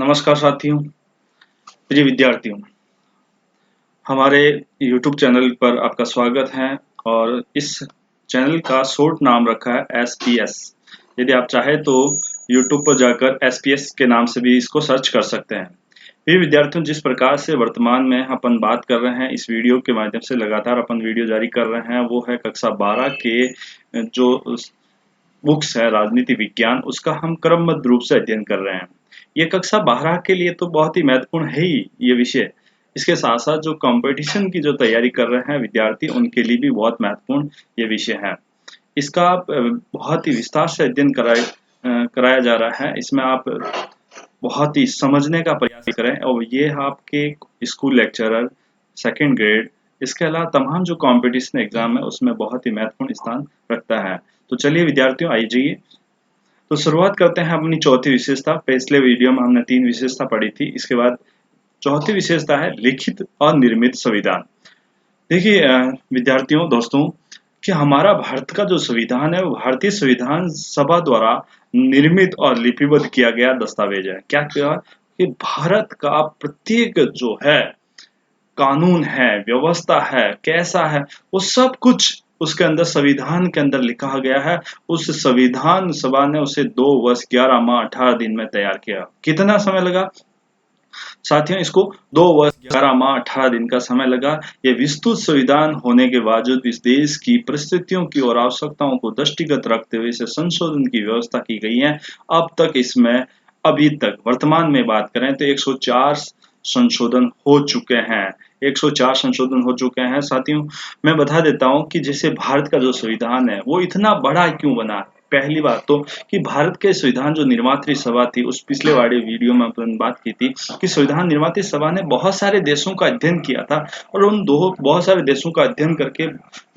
नमस्कार साथियों, प्रिय विद्यार्थियों। हमारे YouTube चैनल पर आपका स्वागत है और इस चैनल का शॉर्ट नाम रखा है SPS। यदि आप चाहें तो YouTube पर जाकर SPS के नाम से भी इसको सर्च कर सकते हैं। प्रिय विद्यार्थियों, जिस प्रकार से वर्तमान में अपन बात कर रहे हैं, इस वीडियो के माध्यम से लगातार अपन वीडियो जारी कर रहे हैं, वो है कक्षा 12 के जो बुक्स है राजनीति विज्ञान, उसका हम क्रमबद्ध रूप से अध्ययन कर रहे हैं। ये कक्षा 12 के लिए तो बहुत ही महत्वपूर्ण है ही ये विषय। इसके साथ साथ जो कंपटीशन की जो तैयारी कर रहे हैं विद्यार्थी, उनके लिए भी बहुत महत्वपूर्ण ये विषय है। इसका बहुत ही विस्तार से अध्ययन कराया जा रहा है। इसमें आप बहुत ही समझने का प्रयास करें और ये आपके स्कूल लेक्चरर, सेकंड ग्रेड, इसके अलावा तमाम जो कंपटीशन एग्जाम है उसमें बहुत ही महत्वपूर्ण स्थान रखता है। तो चलिए विद्यार्थियों, आइए तो शुरुआत करते हैं अपनी चौथी विशेषता। पिछले वीडियो में हमने 3 विशेषता पढ़ी थी। इसके बाद चौथी विशेषता है लिखित और निर्मित संविधान। देखिए विद्यार्थियों, दोस्तों, कि हमारा भारत का जो संविधान है वो भारतीय संविधान सभा द्वारा निर्मित और लिपिबद्ध किया गया दस्तावेज है। क्या किया कि भारत का प्रत्येक जो है कानून है, व्यवस्था है, कैसा है, वो सब कुछ उसके अंदर संविधान के अंदर लिखा गया है। उस संविधान सभा ने उसे 2 वर्ष 11 माह 18 दिन में तैयार किया। कितना समय लगा साथियों? इसको 2 वर्ष 11 माह 18 दिन का समय लगा। ये विस्तृत संविधान होने के बावजूद इस देश की परिस्थितियों की और आवश्यकताओं को दृष्टिगत रखते हुए इसे संशोधन की व्यवस्था की गई है। अब तक इसमें अभी तक वर्तमान में बात करें तो 104 संशोधन हो चुके हैं। 104 संशोधन हो चुके हैं। साथियों, मैं बता देता हूं कि जैसे भारत का जो संविधान है वो इतना बड़ा क्यों बना। पहली बात तो कि भारत के संविधान जो निर्मात्री सभा थी, उस पिछले वाले वीडियो में अपन बात की थी कि संविधान निर्मात्री सभा ने बहुत सारे देशों का अध्ययन किया था और उन बहुत सारे देशों का अध्ययन करके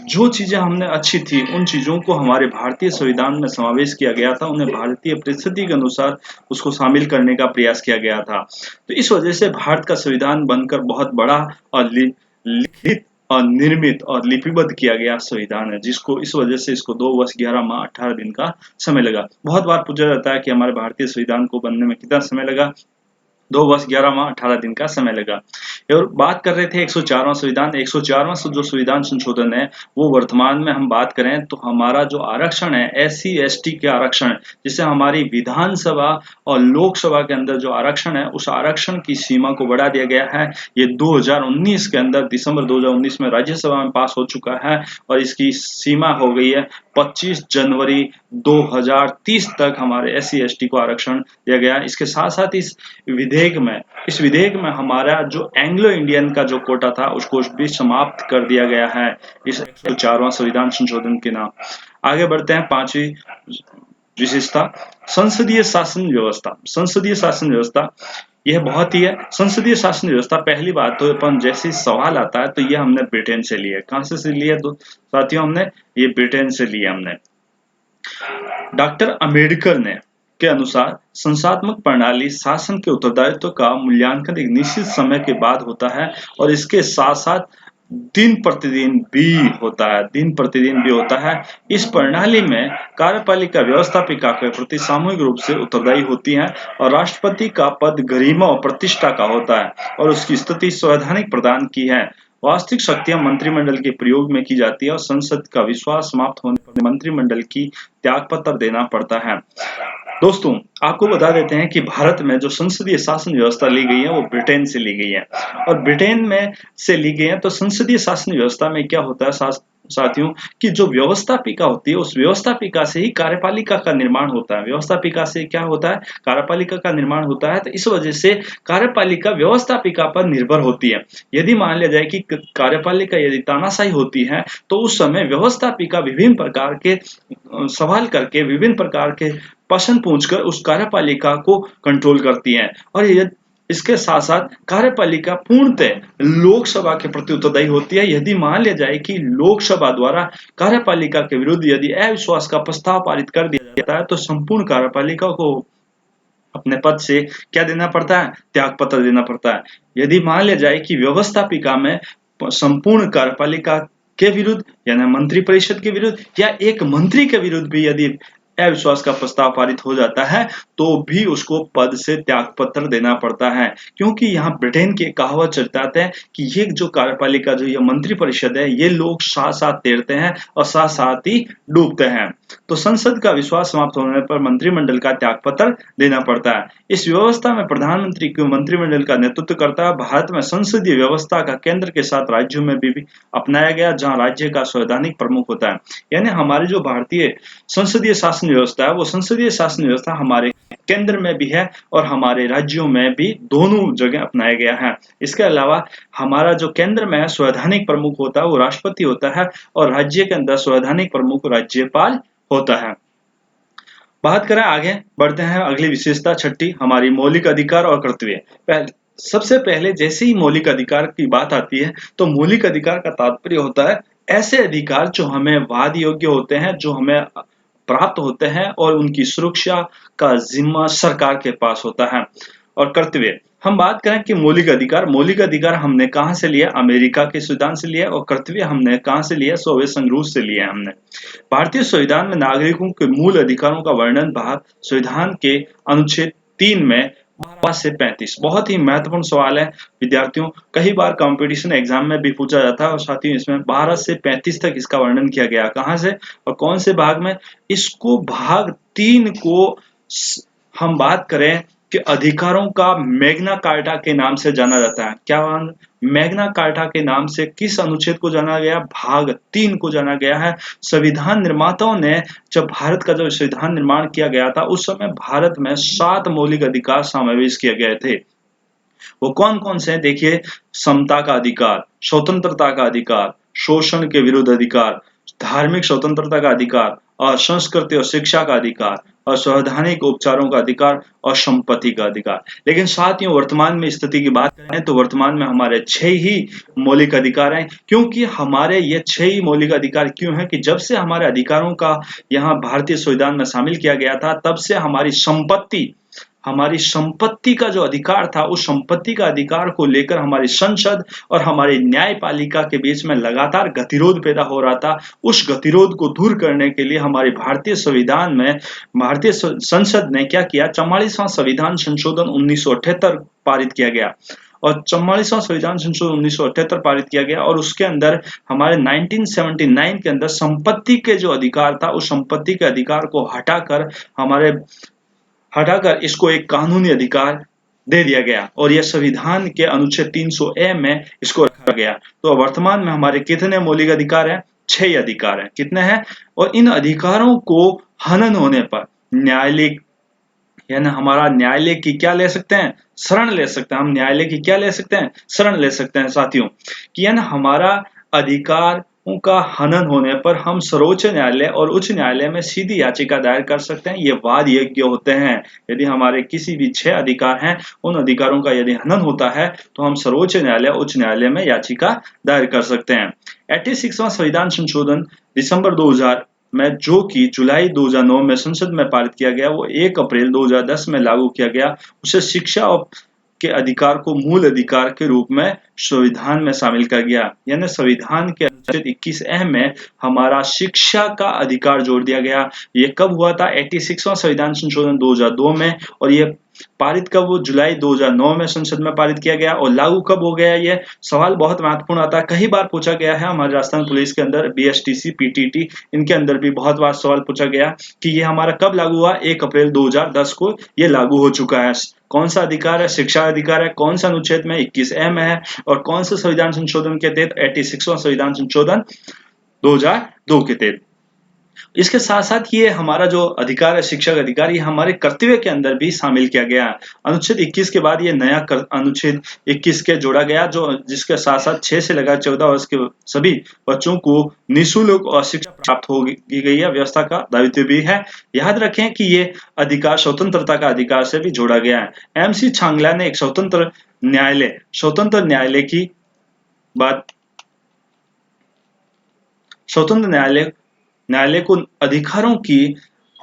जो चीजें हमने अच्छी थी उन चीजों को हमारे भारतीय संविधान में समावेश किया गया था। उन्हें भारतीय परिस्थिति के अनुसार उसको शामिल करने का प्रयास किया गया था। तो इस वजह से भारत का संविधान बनकर बहुत बड़ा और लिखित और निर्मित और लिपिबद्ध किया गया संविधान है, जिसको इस वजह से इसको 2 वर्ष 11 माह 18 दिन का समय लगा। बहुत बार पूछा जाता है कि हमारे भारतीय संविधान को बनने में कितना समय लगा। 2 वर्ष 11 माह 18 दिन का समय लगा। और बात कर रहे थे 104वां संविधान। 104वां जो संविधान संशोधन है वो वर्तमान में हम बात करें तो हमारा जो आरक्षण है SC ST के आरक्षण, जिससे हमारी विधानसभा और लोकसभा के अंदर जो आरक्षण है उस आरक्षण की सीमा को बढ़ा दिया गया है। ये 2019 के अंदर दिसंबर 2019 में राज्यसभा में पास हो चुका है और इसकी सीमा हो गई है 25 जनवरी 2030 तक हमारे SC ST को आरक्षण दिया गया। इसके साथ साथ इस विधेयक में हमारा जो एंग्लो इंडियन का जो कोटा था उसको भी समाप्त कर दिया गया है इस 104वां संविधान संशोधन के नाम। आगे बढ़ते हैं। 5वीं विशेषता, संसदीय शासन व्यवस्था। संसदीय शासन व्यवस्था यह बहुत ही है। संसदीय शासन व्यवस्था, पहली बात तो अपन जैसे सवाल आता है तो ये हमने ब्रिटेन से लिया। कहां से लिया तो साथियों? हमने ये ब्रिटेन से लिया। हमने डॉक्टर अम्बेडकर ने के अनुसार संस्थात्मक प्रणाली शासन के उत्तरदायित्व का मूल्यांकन एक निश्चित समय के बाद होता है और इसके साथ साथ दिन प्रतिदिन भी होता है। इस प्रणाली में कार्यपालिका व्यवस्थापिका के प्रति सामूहिक रूप से उत्तरदायी होती है और राष्ट्रपति का पद गरिमा और प्रतिष्ठा का होता है और उसकी स्थिति संवैधानिक प्रदान की है। वास्तविक शक्तियां मंत्रिमंडल के प्रयोग में की जाती है और संसद का विश्वास समाप्त होने पर मंत्रिमंडल की त्यागपत्र देना पड़ता है। दोस्तों, आपको बता देते हैं कि भारत में जो संसदीय शासन व्यवस्था ली गई है वो ब्रिटेन से ली गई है और ब्रिटेन में से ली गई है। तो संसदीय शासन व्यवस्था में क्या होता है साथियों कि जो व्यवस्थापिका होती है उस व्यवस्थापिका से ही कार्यपालिका का निर्माण होता है। व्यवस्थापिका से क्या होता है? कार्यपालिका का निर्माण होता है। तो इस वजह से कार्यपालिका व्यवस्थापिका पर निर्भर होती है। यदि मान लिया जाए कि कार्यपालिका यदि तानाशाही होती है तो उस समय व्यवस्थापिका विभिन्न प्रकार के सवाल करके विभिन्न प्रकार के प्रश्न पूछकर उस कार्यपालिका को कंट्रोल करती है और इसके साथ साथ कार्यपालिका पूर्णतः लोकसभा के प्रति उत्तरदायी होती है। यदि मान लिया जाए कि लोकसभा द्वारा कार्यपालिका के विरुद्ध यदि अविश्वास का प्रस्ताव पारित कर दिया जाता है तो संपूर्ण कार्यपालिका को अपने पद से क्या देना पड़ता है? त्यागपत्र देना पड़ता है। यदि मान लिया जाए कि व्यवस्थापिका में संपूर्ण कार्यपालिका के विरुद्ध यानी मंत्रिपरिषद के विरुद्ध या एक मंत्री के विरुद्ध भी यदि अविश्वास का प्रस्ताव पारित हो जाता है तो भी उसको पद से त्यागपत्र देना पड़ता है, क्योंकि यहाँ ब्रिटेन की एक कहावत चलता है कि ये जो कार्यपालिका जो ये मंत्रिपरिषद है ये लोग साथ साथ तैरते हैं और साथ साथ ही डूबते हैं। तो संसद का विश्वास समाप्त होने पर मंत्रिमंडल का त्यागपत्र देना पड़ता है। इस व्यवस्था में प्रधानमंत्री को मंत्रिमंडल का नेतृत्व करता है। भारत में संसदीय व्यवस्था का केंद्र के साथ राज्यों में भी अपनाया गया, जहां राज्य का संवैधानिक प्रमुख होता है। यानी हमारी जो भारतीय संसदीय शासन व्यवस्था है वो संसदीय शासन व्यवस्था हमारे केंद्र में भी है और हमारे राज्यों में भी दोनों जगह अपनाया गया है। इसके अलावा हमारा जो केंद्र में संवैधानिक प्रमुख होता है वो राष्ट्रपति होता है और राज्य के अंदर संवैधानिक प्रमुख राज्यपाल होता है। बात करें आगे बढ़ते हैं अगली विशेषता छठी, हमारी मौलिक अधिकार और कर्तव्य। सबसे पहले जैसे ही मौलिक अधिकार की बात आती है तो मौलिक अधिकार का तात्पर्य होता है ऐसे अधिकार जो हमें वाद योग्य होते हैं, जो हमें प्राप्त होते हैं और उनकी सुरक्षा का जिम्मा सरकार के पास होता है। और कर्तव्य, हम बात करें कि मौलिक अधिकार हमने कहाँ से लिया? अमेरिका के संविधान से लिया। और कर्तव्य हमने कहाँ से लिया? सोवियत संघ रूस से लिया हमने। भारतीय संविधान में नागरिकों के मूल अधिकारों का वर्णन संविधान के अनुच्छेद 3 में 12 से 35। बहुत ही महत्वपूर्ण सवाल है विद्यार्थियों, कई बार कंपटीशन एग्जाम में भी पूछा जाता है और साथियों इसमें 12 से 35 तक इसका वर्णन किया गया। कहाँ से और कौन से भाग में? इसको भाग 3 को हम बात करें कि अधिकारों का मैग्ना कार्टा के नाम से जाना जाता है। क्या मैग्ना कार्टा के नाम से किस अनुच्छेद को जाना गया? भाग 3 को जाना गया है। संविधान निर्माताओं ने जब भारत का जब संविधान निर्माण किया गया था उस समय भारत में 7 मौलिक अधिकार समावेश किए गए थे। वो कौन कौन से हैं? देखिए, समता का अधिकार, स्वतंत्रता का अधिकार, शोषण के विरुद्ध अधिकार, धार्मिक स्वतंत्रता का अधिकार और संस्कृति और शिक्षा का अधिकार और संवैधानिक उपचारों का अधिकार और संपत्ति का अधिकार। लेकिन साथियों वर्तमान में स्थिति की बात करें तो वर्तमान में हमारे 6 ही मौलिक अधिकार हैं। क्योंकि हमारे ये 6 ही मौलिक अधिकार क्यों हैं कि जब से हमारे अधिकारों का यहाँ भारतीय संविधान में शामिल किया गया था तब से हमारी संपत्ति का जो अधिकार था उस संपत्ति का अधिकार को लेकर हमारी संसद और हमारी न्यायपालिका के बीच में लगातार गतिरोध पैदा हो रहा था। उस गतिरोध को दूर करने के लिए हमारे भारतीय संविधान में भारतीय संसद ने क्या किया? 44वां संविधान संशोधन 1978 पारित किया गया और 44वां संविधान संशोधन 1978 पारित किया गया और उसके अंदर हमारे 1979 के अंदर संपत्ति के जो अधिकार था उस संपत्ति के अधिकार को हटाकर इसको एक कानूनी अधिकार दे दिया गया और यह संविधान के अनुच्छेद 300 ए में इसको रखा गया। तो वर्तमान में हमारे कितने मौलिक अधिकार हैं? 6 अधिकार हैं। कितने हैं? और इन अधिकारों को हनन होने पर न्यायालय यानी हमारा न्यायालय की क्या ले सकते हैं? शरण ले सकते हैं। हम न्यायालय की क्या ले सकते हैं? शरण ले सकते हैं साथियों। कि यानी हमारा अधिकारों का हनन होने पर हम सर्वोच्च न्यायालय और उच्च न्यायालय में सीधी याचिका दायर कर सकते हैं। ये वाद योग्य होते हैं। यदि हमारे किसी भी 6 अधिकार हैं, उन अधिकारों का यदि हनन होता है तो हम सर्वोच्च न्यायालय, उच्च न्यायालय में याचिका दायर कर सकते हैं। 86वां संविधान संशोधन दिसंबर 2000 में जो कि जुलाई 2009 में संसद में पारित किया गया वो 1 अप्रैल 2010 में लागू किया गया। उसे शिक्षा के अधिकार को मूल अधिकार के रूप में संविधान में शामिल कर गया। यानी संविधान के अनुच्छेद 21 ए में हमारा शिक्षा का अधिकार जोड़ दिया गया। ये कब हुआ था? 86वां संविधान संशोधन 2002 में और ये पारित कब? वो जुलाई 2009 में संसद में पारित किया गया। और लागू कब हो गया? ये सवाल बहुत महत्वपूर्ण आता है, कई बार पूछा गया है हमारे राजस्थान पुलिस के अंदर, बीएसटीसी, पीटीटी इनके अंदर भी बहुत बार सवाल पूछा गया कि ये हमारा कब लागू हुआ? 1 अप्रैल 2010 को ये लागू हो चुका है। कौन सा अधिकार है? शिक्षा अधिकार है। कौन सा अनुच्छेद में? 21 ए में है। और कौन से संविधान संशोधन के तहत? 86वां संविधान संशोधन 2002 के तहत। इसके साथ साथ ये हमारा जो अधिकार है, शिक्षा का अधिकार, ये हमारे कर्तव्य के अंदर भी शामिल किया गया। अनुच्छेद 21 के बाद ये नया अनुच्छेद 21 के जोड़ा गया जो जिसके साथ साथ 6 से लेकर 14 वर्ष के सभी बच्चों को निःशुल्क और शिक्षा प्राप्त हो गई है, व्यवस्था का दायित्व भी है। याद रखें कि ये अधिकार स्वतंत्रता का अधिकार से भी जोड़ा गया है। एमसी छांगला ने एक स्वतंत्र न्यायालय को अधिकारों की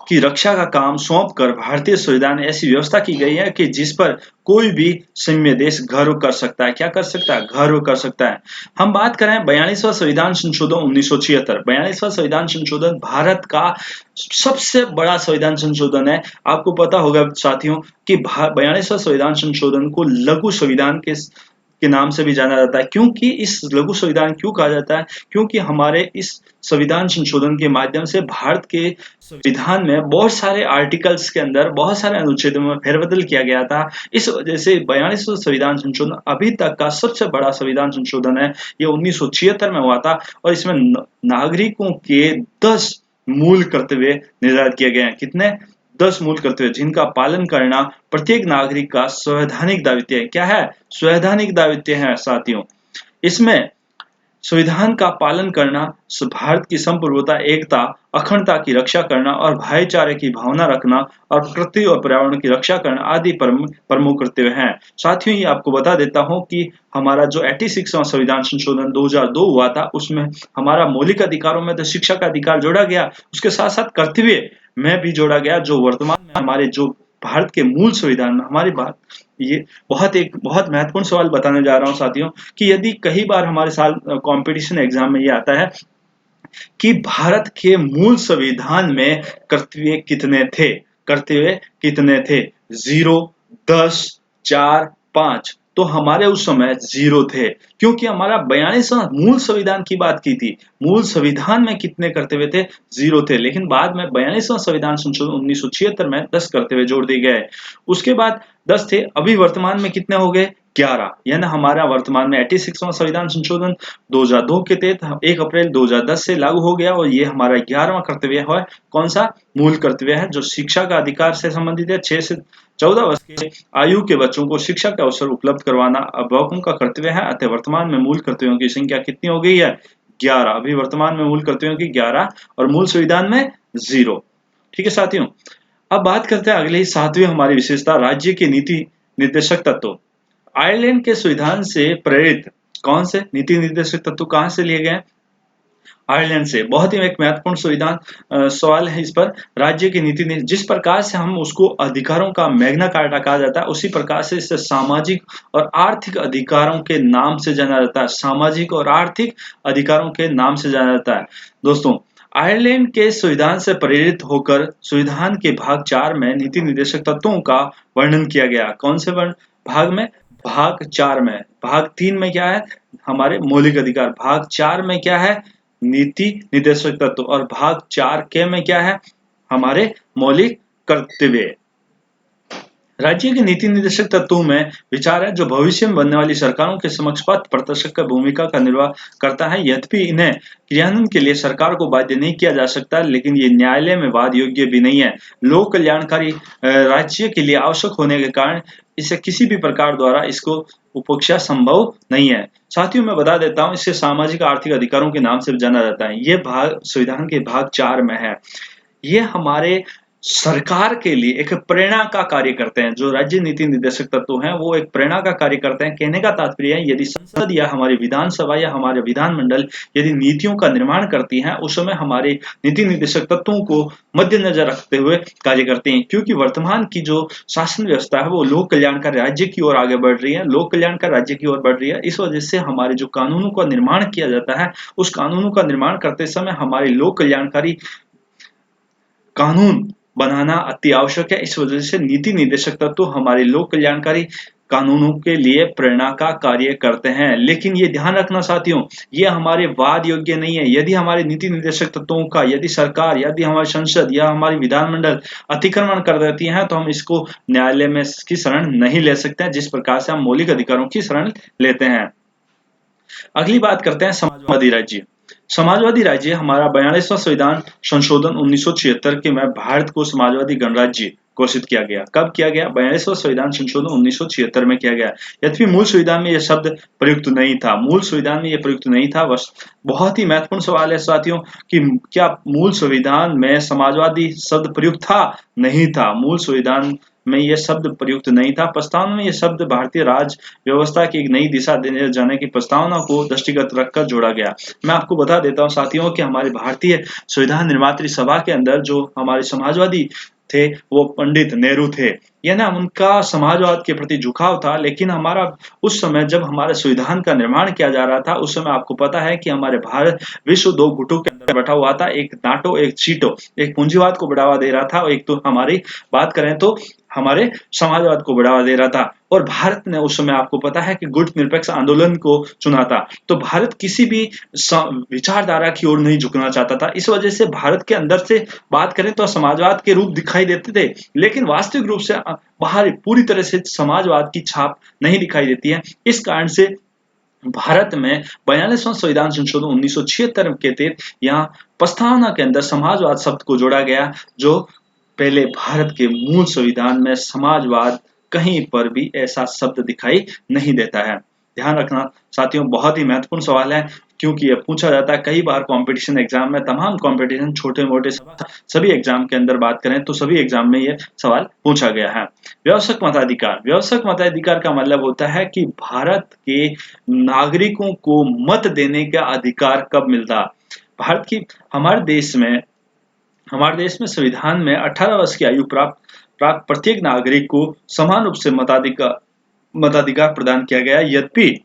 की रक्षा का काम सौंप कर भारतीय संविधान में ऐसी व्यवस्था की गई है कि जिस पर कोई भी सैन्य देश गर्व कर सकता है। क्या कर सकता है? गर्व कर सकता है। हम बात करें 42वां संविधान संशोधन 1976। 42वां संविधान संशोधन भारत का सबसे बड़ा संविधान संशोधन है। आपको पता होगा साथियों कि 42वां संविधान संशोधन को लघु संविधान के नाम से भी जाना जाता है। क्योंकि इस लघु संविधान क्यों कहा जाता है? क्योंकि हमारे इस संविधान संशोधन के माध्यम से भारत के संविधान में बहुत सारे आर्टिकल्स के अंदर बहुत सारे अनुच्छेदों में फेरबदल किया गया था। इस वजह से 42वां संविधान संशोधन अभी तक का सबसे बड़ा संविधान संशोधन है। ये 1976 में हुआ था और इसमें नागरिकों के 10 मूल कर्तव्य निर्धारित किए गए हैं। कितने? 10 मूल कर्तव्य जिनका पालन करना प्रत्येक नागरिक का संवैधानिक दायित्व है। क्या है? संवैधानिक दायित्व है साथियों। इसमें संविधान का पालन करना, भारत की संप्रभुता, एकता, अखंडता की रक्षा करना और भाईचारे की भावना रखना और प्रकृति और पर्यावरण की रक्षा करना आदि प्रमुख कर्तव्य हैं। साथियों, ये आपको बता देता हूं कि हमारा जो 86वां संविधान संशोधन 2002 हुआ था, उसमें हमारा मौलिक अधिकारों में तो शिक्षा का अधिकार जोड़ा गया, उसके साथ साथ कर्तव्य में भी जोड़ा गया, जो वर्तमान में हमारे जो भारत के मूल संविधान में हमारी बात ये बहुत महत्वपूर्ण सवाल बताने जा रहा हूं साथियों कि यदि कई बार हमारे साथ कंपटीशन एग्जाम में ये आता है कि भारत के मूल संविधान में कर्तव्य कितने थे? कर्तव्य कितने थे? 0, 10, 4, 5। तो हमारे उस समय 0 थे क्योंकि हमारा 42वां मूल संविधान की बात की थी। मूल संविधान में कितने कर्तव्य थे? 0 थे। लेकिन बाद में 42वां संविधान संशोधन 1976 में 10 कर्तव्य जोड़ दिए गए। उसके बाद 10 थे, अभी वर्तमान में कितने हो गए? 11। यानी हमारा वर्तमान में 86वां संविधान संशोधन 2002 के तहत 1 अप्रैल 2010 से लागू हो गया और ये हमारा 11वां कर्तव्य है। कौन सा? मूल कर्तव्य है जो शिक्षा का अधिकार से संबंधित है। 6 से 14 वर्ष की आयु के बच्चों को शिक्षा का अवसर उपलब्ध करवाना अभिभावकों का कर्तव्य है। अतः वर्तमान में मूल कर्तव्यों की संख्या कितनी हो गई है? 11। अभी वर्तमान में मूल कर्तव्यों की 11 और मूल संविधान में 0। ठीक है साथियों, अब बात करते हैं अगली 7वीं हमारी विशेषता, राज्य के नीति निर्देशक तत्व। आयरलैंड के संविधान से प्रेरित कौन से नीति निर्देशक तत्व कहां से लिए गए? आयरलैंड से। बहुत ही एक महत्वपूर्ण संविधान सवाल है इस पर। राज्य की नीति जिस प्रकार से हम उसको अधिकारों का मैग्ना कार्टा कहा जाता है, उसी प्रकार से इसे सामाजिक और आर्थिक अधिकारों के नाम से जाना जाता है। सामाजिक और आर्थिक अधिकारों के नाम से जाना जाता है। दोस्तों, आयरलैंड के संविधान से प्रेरित होकर संविधान के भाग 4 में नीति निर्देशक तत्वों का वर्णन किया गया। कौन से भाग में? भाग 4 में। भाग 3 में क्या है? हमारे मौलिक अधिकार। भाग 4 में क्या है? नीति निर्देशक तत्व। और भाग 4 के में क्या है? हमारे मौलिक कर्तव्य। राज्य के नीति निर्देशक तत्वों में विचार है जो भविष्य में बनने वाली सरकारों के समक्ष पथ प्रदर्शक का भूमिका का निर्वाह करता है। यद्यपि इन्हें क्रियान्वयन के लिए सरकार को बाध्य नहीं किया जा सकता, लेकिन ये न्यायालय में वाद योग्य भी नहीं है। लोक कल्याणकारी राज्य के लिए आवश्यक होने के कारण इसे किसी भी प्रकार द्वारा इसको उपेक्षा संभव नहीं है। साथियों, मैं बता देता हूँ, इसे सामाजिक आर्थिक अधिकारों के नाम से जाना जाता है। ये भाग संविधान के भाग 4 में है। ये हमारे सरकार के लिए एक प्रेरणा का कार्य करते हैं। जो राज्य नीति निर्देशक तत्व हैं वो एक प्रेरणा का कार्य करते हैं। कहने का तात्पर्य है, यदि संसद या हमारी विधानसभा या हमारे विधानमंडल यदि नीतियों का निर्माण करती हैं, उस समय हमारे नीति निर्देशक तत्वों को मद्देनजर रखते हुए कार्य करते हैं। क्योंकि वर्तमान की जो शासन व्यवस्था है वो लोक कल्याणकारी राज्य की ओर आगे बढ़ रही है, लोक कल्याणकारी राज्य की ओर बढ़ रही है। इस वजह से हमारे जो कानूनों का निर्माण किया जाता है, उस कानूनों का निर्माण करते समय हमारे लोक कल्याणकारी कानून बनाना अति आवश्यक है। इस वजह से नीति निर्देशक तत्व हमारे लोक कल्याणकारी कानूनों के लिए प्रेरणा का कार्य करते हैं। लेकिन ये ध्यान रखना साथियों, ये हमारे वाद योग्य नहीं है। यदि हमारे नीति निर्देशक तत्वों का यदि सरकार, यदि हमारी संसद या हमारी विधानमंडल अतिक्रमण कर देती है, तो हम इसको न्यायालय में इसकी शरण नहीं ले सकते हैं, जिस प्रकार से हम मौलिक अधिकारों की शरण लेते हैं। अगली बात करते हैं समाजवादी राज्य। समाजवादी राज्य हमारा 42वां संविधान संशोधन 1976 के में भारत को समाजवादी गणराज्य घोषित किया गया। कब किया गया? 42वां संविधान संशोधन 1976 में किया गया। यद्यपि मूल संविधान में यह शब्द प्रयुक्त नहीं था। मूल संविधान में यह प्रयुक्त नहीं था। बस बहुत ही महत्वपूर्ण सवाल है साथियों कि क्या मूल संविधान में समाजवादी शब्द प्रयुक्त था? नहीं था। मूल संविधान में ये शब्द प्रयुक्त नहीं था। प्रस्तावना में ये शब्द भारतीय राज व्यवस्था की एक नई दिशा देने जाने की प्रस्तावना को दृष्टिगत रखकर जोड़ा गया। मैं आपको बता देता हूँ साथियों कि हमारे भारतीय संविधान निर्मात्री सभा के अंदर जो हमारे समाजवादी थे वो पंडित नेहरू थे। ये ना उनका समाजवाद के प्रति झुकाव था, लेकिन हमारा उस समय जब हमारे संविधान का निर्माण किया जा रहा था, उस समय आपको पता है कि हमारे भारत विश्व दो गुटों के अंदर बैठा हुआ था, एक नाटो एक चीटो, एक पूंजीवाद को बढ़ावा दे रहा था और एक तो हमारी बात करें तो हमारे समाजवाद को बढ़ावा दे रहा था। और भारत ने उस समय आपको पता है कि गुट निरपेक्ष आंदोलन को चुना था। तो भारत किसी भी विचारधारा की ओर नहीं झुकना चाहता था। इस वजह से भारत के अंदर से बात करें तो समाजवाद के रूप दिखाई देते थे, लेकिन वास्तविक रूप से बाहर पूरी तरह से समाजवाद की छाप नहीं दिखाई देती है। इस कारण से भारत में 42वां संविधान संशोधन 1976 के तहत यहाँ प्रस्तावना के अंदर समाजवाद शब्द को जोड़ा गया, जो पहले भारत के मूल संविधान में समाजवाद कहीं पर भी ऐसा शब्द दिखाई नहीं देता है। ध्यान रखना साथियों, बहुत ही महत्वपूर्ण सवाल है, क्योंकि यह पूछा जाता है कई बार कंपटीशन एग्जाम में, तमाम कंपटीशन छोटे मोटे सभी एग्जाम के अंदर बात करें तो सभी एग्जाम में यह सवाल पूछा गया है। व्यावसायिक मताधिकार, व्यावसायिक मताधिकार का मतलब होता है कि भारत के नागरिकों को मत देने का अधिकार कब मिलता। भारत की हमारे देश में संविधान में 18 वर्ष की आयु प्राप्त प्रत्येक नागरिक को समान रूप से मताधिकार प्रदान किया गया। यद्यपि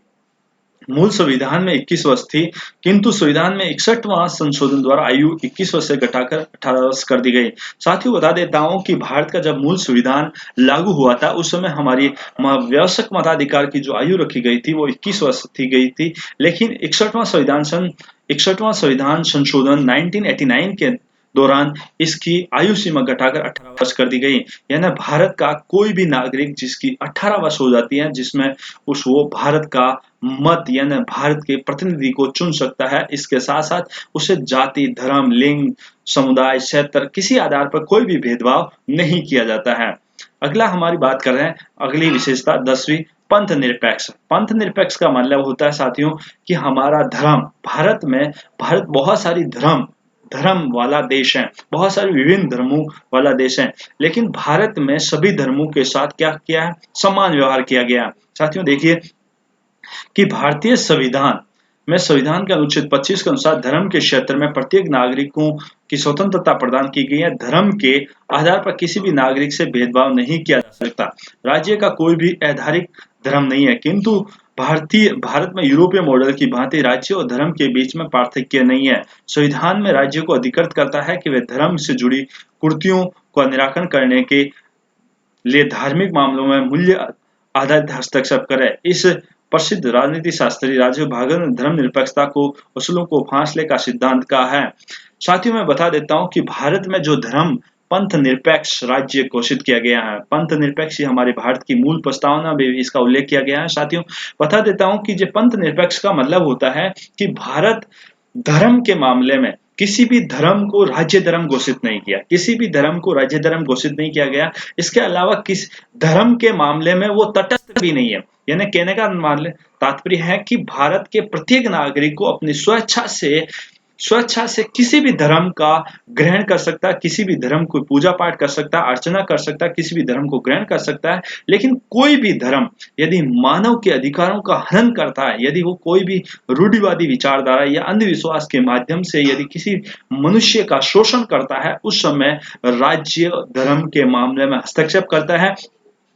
मूल संविधान में 21 वर्ष थी, किंतु संविधान में 61वां संशोधन द्वारा आयु 21 वर्ष से घटाकर 18 वर्ष कर दी गई। साथियों बता देता हूं कि भारत का जब मूल संविधान लागू हुआ था, उस समय हमारी व्यावसायिक मताधिकार की जो आयु रखी गई थी वो 21 वर्ष थी गई थी, लेकिन 61वां संविधान संशोधन 1989 के दौरान इसकी आयु सीमा घटाकर 18 वर्ष कर दी गई। यानी भारत का कोई भी नागरिक जिसकी 18 वर्ष हो जाती है, जिसमें वो भारत का मत यानी भारत के प्रतिनिधि को चुन सकता है। इसके साथ साथ उसे जाति, धर्म, लिंग, समुदाय, क्षेत्र किसी आधार पर कोई भी भेदभाव नहीं किया जाता है। अगला हमारी बात कर रहे हैं, अगली विशेषता 10वीं पंथ निरपेक्ष। पंथ निरपेक्ष का मतलब होता है साथियों कि हमारा धर्म, भारत बहुत सारी धर्म वाला देश है, बहुत सारे विभिन्न धर्मों वाला देश है, लेकिन भारत में सभी धर्मों के साथ क्या किया है, समान व्यवहार किया गया। साथियों देखिए कि भारतीय संविधान के अनुच्छेद 25 के अनुसार धर्म के क्षेत्र में प्रत्येक नागरिकों की स्वतंत्रता प्रदान की गई है। धर्म के आधार पर किसी भी नागरिक से भेदभाव नहीं किया जा सकता। राज्य का कोई भी आधारिक धर्म नहीं है, किंतु भारत में यूरोपीय मॉडल की भांति राज्य और धर्म के बीच में पार्थक्य नहीं है। संविधान में राज्य को अधिकृत करता है कि वे धर्म से जुड़ी कुरीतियों का निराकरण करने के लिए धार्मिक मामलों में मूल्य आधारित हस्तक्षेप करे। इस प्रसिद्ध राजनीति शास्त्री राजीव भागवत ने धर्मनिरपेक्षता को असूलों को फांसले का सिद्धांत कहा है। साथियों मैं बता देता हूं कि भारत में जो धर्म पंथ निरपेक्ष राज्य घोषित किया गया है, पंथ निरपेक्ष हमारे भारत की मूल प्रस्तावना में भी इसका उल्लेख किया गया है। साथियों बता देता हूं कि जो पंथ निरपेक्ष का मतलब होता है कि भारत धर्म के मामले में किसी भी धर्म को राज्य धर्म घोषित नहीं किया, किसी भी धर्म को राज्य धर्म घोषित नहीं किया गया। इसके अलावा किस धर्म के मामले में वो तटस्थ भी नहीं है। यानी कहने का तात्पर्य है कि भारत के प्रत्येक नागरिक को अपनी स्वेच्छा से किसी भी धर्म का ग्रहण कर सकता है, किसी भी धर्म को पूजा पाठ कर सकता है, अर्चना कर सकता है, किसी भी धर्म को ग्रहण कर सकता है। लेकिन कोई भी धर्म यदि मानव के अधिकारों का हनन करता है, यदि वो कोई भी रूढ़िवादी विचारधारा या अंधविश्वास के माध्यम से यदि किसी मनुष्य का शोषण करता है, उस समय राज्य धर्म के मामले में हस्तक्षेप करता है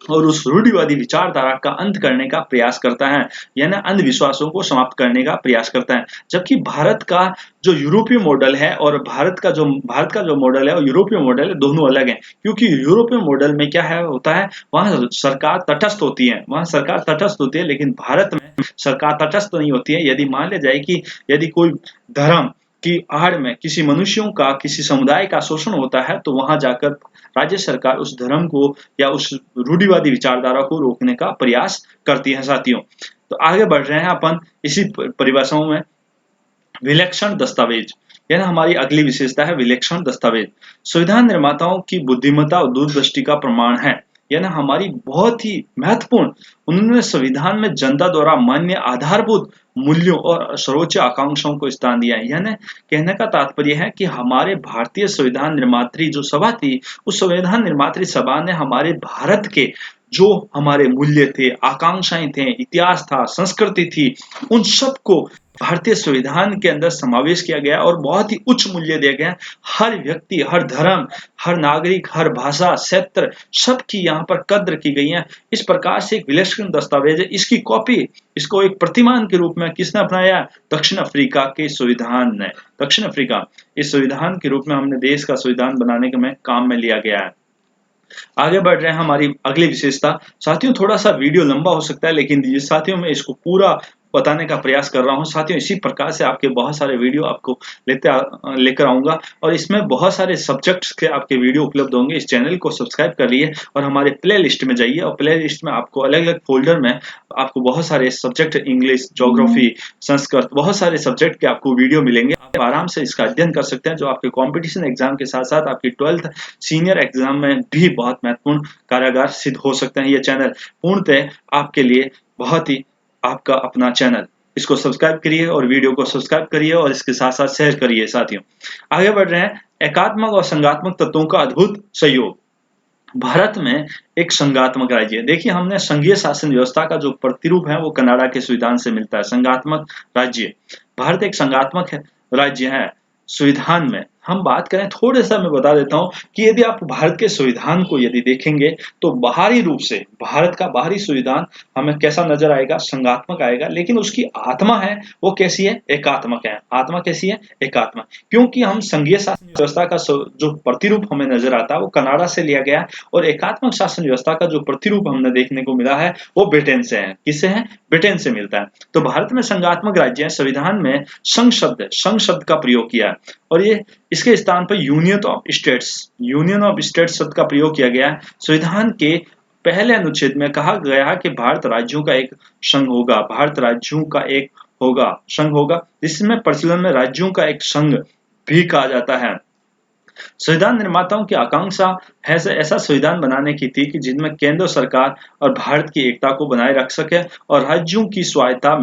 और उस रूढ़िवादी विचारधारा का अंत करने का प्रयास करता है, यानी अंधविश्वासों को समाप्त करने का प्रयास करता है। जबकि भारत का जो यूरोपीय मॉडल है और भारत का जो मॉडल है और यूरोपीय मॉडल है, दोनों अलग हैं। क्योंकि यूरोपीय मॉडल में क्या है होता है, वहां सरकार तटस्थ होती है, लेकिन भारत में सरकार तटस्थ नहीं होती है। यदि मान लिया जाए कि यदि कोई धर्म की आड़ में किसी मनुष्यों का, किसी समुदाय का शोषण होता है, तो वहां जाकर राज्य सरकार उस धर्म को या उस रूढ़िवादी विचारधारा को रोकने का प्रयास करती है। साथियों तो आगे बढ़ रहे हैं अपन इसी परिभाषाओं में। विलक्षण दस्तावेज यानी हमारी अगली विशेषता है विलक्षण दस्तावेज। संविधान निर्माताओं की बुद्धिमत्ता और दूरदृष्टि का प्रमाण है। यानी हमारी बहुत ही महत्वपूर्ण, उन्होंने संविधान में जनता द्वारा मान्य आधारभूत मूल्यों और सर्वोच्च आकांक्षाओं को स्थान दिया है। यानी कहने का तात्पर्य है कि हमारे भारतीय संविधान निर्मात्री जो सभा थी, उस संविधान निर्मात्री सभा ने हमारे भारत के जो हमारे मूल्य थे, आकांक्षाएं थे, इतिहास था, संस्कृति थी, उन सबको भारतीय संविधान के अंदर समावेश किया गया और बहुत ही उच्च मूल्य दिया गया। हर व्यक्ति, हर धर्म, हर नागरिक, हर भाषा, क्षेत्र, सबकी यहाँ पर कद्र की गई है। इस प्रकार से एक विलक्षण दस्तावेज है। इसकी कॉपी, इसको एक प्रतिमान के रूप में किसने अपनाया? दक्षिण अफ्रीका के संविधान ने। दक्षिण अफ्रीका, इस संविधान के रूप में हमने देश का संविधान बनाने के में काम में लिया गया है। आगे बढ़ रहे हैं हमारी अगली विशेषता। साथियों थोड़ा सा वीडियो लंबा हो सकता है, लेकिन ये साथियों मैं इसको पूरा बताने का प्रयास कर रहा हूँ। साथियों इसी प्रकार से आपके बहुत सारे वीडियो आपको लेकर आऊँगा और इसमें बहुत सारे सब्जेक्ट्स के आपके वीडियो उपलब्ध होंगे। इस चैनल को सब्सक्राइब कर लिए और हमारे प्लेलिस्ट में जाइए और प्लेलिस्ट में आपको अलग-अलग फ़ोल्डर में आपको बहुत सारे सब्जेक्ट, इंग्लिश, ज्योग्राफी, संस्कृत, बहुत सारे सब्जेक्ट के आपको वीडियो मिलेंगे। आप आराम से इसका अध्ययन कर सकते हैं, जो आपके कॉम्पिटिशन एग्जाम के साथ-साथ आपकी 12th सीनियर एग्जाम में भी बहुत महत्वपूर्ण कारागार सिद्ध हो सकते हैं। ये चैनल पूर्णतः आपके लिए बहुत ही आपका अपना चैनल। इसको सब्सक्राइब करिए और वीडियो को सब्सक्राइब करिए और इसके साथ-साथ शेयर करिए साथियों। आगे बढ़ रहे हैं, एकात्मक और संघात्मक तत्वों का अद्भुत संयोग। भारत में एक संघात्मक राज्य है। देखिए हमने संघीय शासन व्यवस्था का जो प्रतिरूप है वो कनाडा के संविधान से मिलता है। संघात्मक राज्य, भारत एक संघात्मक राज्य है। संविधान में हम बात करें, थोड़े सा मैं बता देता हूँ कि यदि आप भारत के संविधान को यदि देखेंगे तो बाहरी रूप से भारत का बाहरी संविधान हमें कैसा नजर आएगा? संघात्मक आएगा, लेकिन उसकी आत्मा है वो कैसी है? एकात्मक है। आत्मा कैसी है? एकात्मक। क्योंकि हम संघीय शासन व्यवस्था का जो प्रतिरूप हमें नजर आता है वो कनाडा से लिया गया है और एकात्मक शासन व्यवस्था का जो प्रतिरूप हमने देखने को मिला है वो ब्रिटेन से है। किससे है? ब्रिटेन से मिलता है। तो भारत में संघात्मक राज्य है। संविधान में संघ शब्द का प्रयोग किया है और ये इसके स्थान पर यूनियन ऑफ स्टेट्स शब्द का प्रयोग किया गया है। संविधान के पहले अनुच्छेद में कहा गया है कि भारत राज्यों का एक संघ होगा। भारत राज्यों का एक संघ होगा, जिसमें प्रचलन में राज्यों का एक संघ भी कहा जाता है। संविधान निर्माताओं की आकांक्षा है ऐसा संविधान बनाने की थी कि जिनमें केंद्र सरकार और भारत की एकता को बनाए रख सके और राज्यों की स्वायत्तता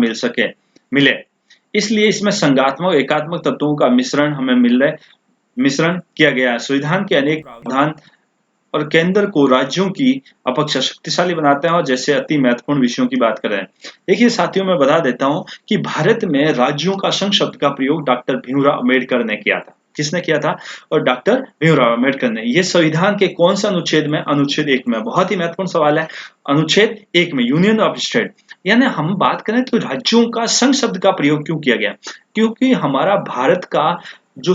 मिले। इसलिए इसमें संघात्मक एकात्मक तत्वों का मिश्रण किया गया है। संविधान के अनेक प्रावधान और केंद्र को राज्यों की अपेक्षा शक्तिशाली बनाते हैं। और जैसे अति महत्वपूर्ण विषयों की बात करें, देखिए साथियों मैं बता देता हूं कि भारत में राज्यों का संघ शब्द का प्रयोग डॉक्टर भीमराव अम्बेडकर ने किया था। किसने किया था? और डॉक्टर भीमराव अम्बेडकर ने। ये संविधान के कौन सा अनुच्छेद में? अनुच्छेद 1 में। बहुत ही महत्वपूर्ण सवाल है। अनुच्छेद 1 में यूनियन ऑफ स्टेट, यानी हम बात करें तो राज्यों का संघ शब्द का प्रयोग क्यों किया गया? क्योंकि हमारा भारत का जो